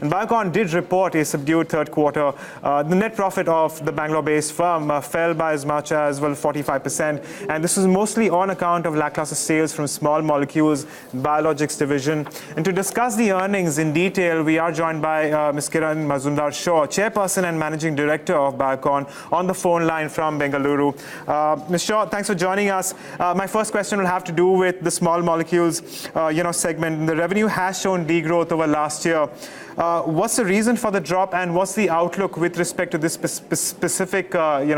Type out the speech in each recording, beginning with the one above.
And Biocon did report a subdued third quarter. The net profit of the Bangalore-based firm fell by as much as 45%. And this was mostly on account of lackluster sales from small molecules biologics division. And to discuss the earnings in detail, we are joined by Ms. Kiran Mazumdar Shaw, Chairperson and Managing Director of Biocon, on the phone line from Bengaluru. Ms. Shaw, thanks for joining us. My first question will have to do with the small molecules segment. The revenue has shown degrowth over last year. What's the reason for the drop, and what's the outlook with respect to this specific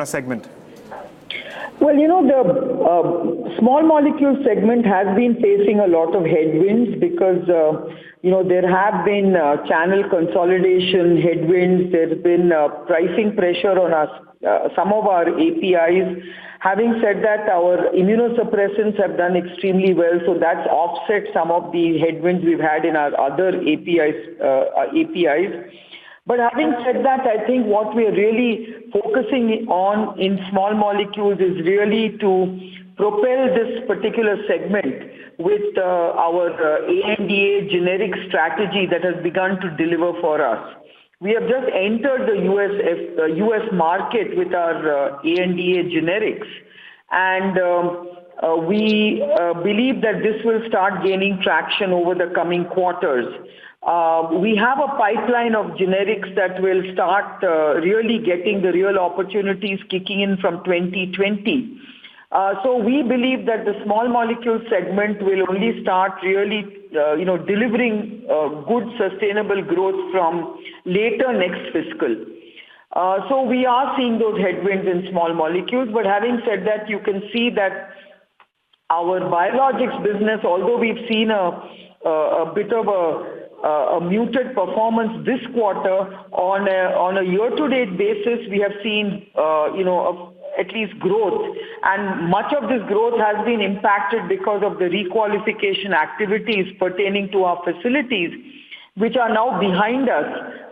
segment? Well, the small molecule segment has been facing a lot of headwinds because, there have been channel consolidation headwinds. There's been pricing pressure on some of our APIs. Having said that, our immunosuppressants have done extremely well, so that's offset some of the headwinds we've had in our other APIs. But having said that, I think what we're really focusing on in small molecules is really to propel this particular segment with our ANDA generic strategy that has begun to deliver for us. We have just entered the US market with our ANDA generics, and we believe that this will start gaining traction over the coming quarters. We have a pipeline of generics that will start really getting the real opportunities kicking in from 2020. So we believe that the small molecule segment will only start really delivering good sustainable growth from later next fiscal. So we are seeing those headwinds in small molecules, but having said that, you can see that our biologics business, although we've seen a bit of a muted performance this quarter, on a year-to-date basis, we have seen at least growth, and much of this growth has been impacted because of the requalification activities pertaining to our facilities, which are now behind us.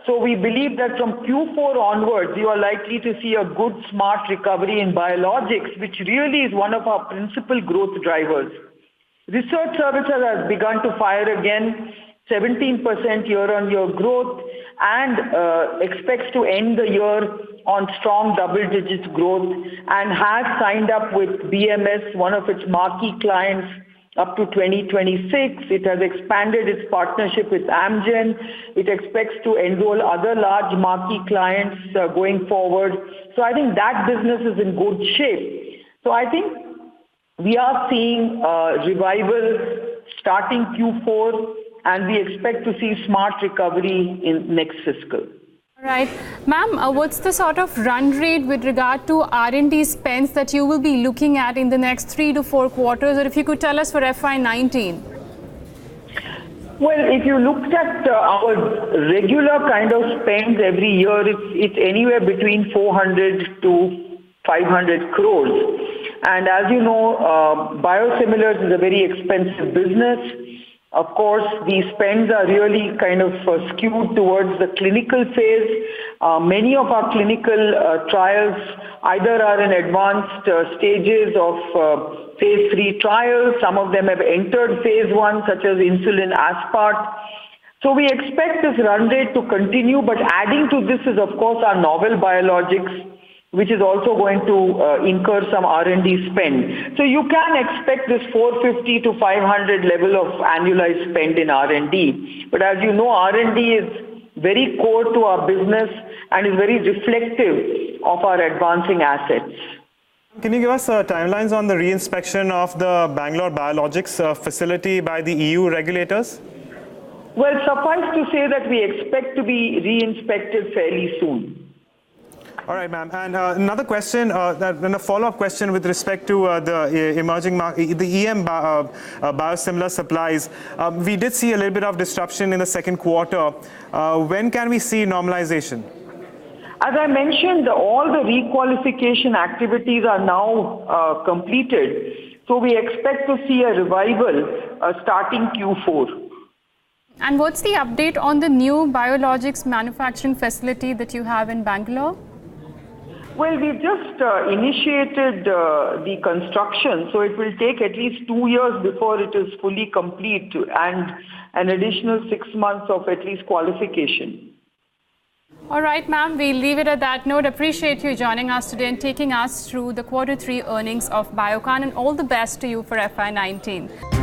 So we believe that from Q4 onwards, you are likely to see a good, smart recovery in biologics, which really is one of our principal growth drivers. Research services has begun to fire again, 17% year-on-year growth, and expects to end the year on strong double-digit growth, and has signed up with BMS, one of its marquee clients, up to 2026. It has expanded its partnership with Amgen. It expects to enroll other large marquee clients going forward. So I think that business is in good shape. So I think we are seeing revival starting Q4, and we expect to see smart recovery in next fiscal. All right. Ma'am, what's the sort of run rate with regard to R&D spends that you will be looking at in the next 3 to 4 quarters, or if you could tell us for FY19? Well, if you looked at our regular kind of spends every year, it's anywhere between 400 to 500 crores. And as you know, biosimilars is a very expensive business. Of course, these spends are really kind of skewed towards the clinical phase. Many of our clinical trials either are in advanced stages of phase 3 trials. Some of them have entered phase 1, such as insulin aspart. So we expect this run rate to continue, but adding to this is, of course, our novel biologics, which is also going to incur some R&D spend. So you can expect this 450 to 500 level of annualized spend in R&D. But as you know, R&D is very core to our business and is very reflective of our advancing assets. Can you give us timelines on the reinspection of the Bangalore biologics facility by the EU regulators? Well, suffice to say that we expect to be re-inspected fairly soon. All right, ma'am. And another question, and a follow-up question with respect to the emerging market, the EM biosimilar supplies. We did see a little bit of disruption in the second quarter. When can we see normalization? As I mentioned, all the requalification activities are now completed. So we expect to see a revival starting Q4. And what's the update on the new biologics manufacturing facility that you have in Bangalore? Well, we've just initiated the construction, so it will take at least 2 years before it is fully complete and an additional 6 months of at least qualification. All right, ma'am, we'll leave it at that note. Appreciate you joining us today and taking us through the Q3 earnings of Biocon, and all the best to you for FY19.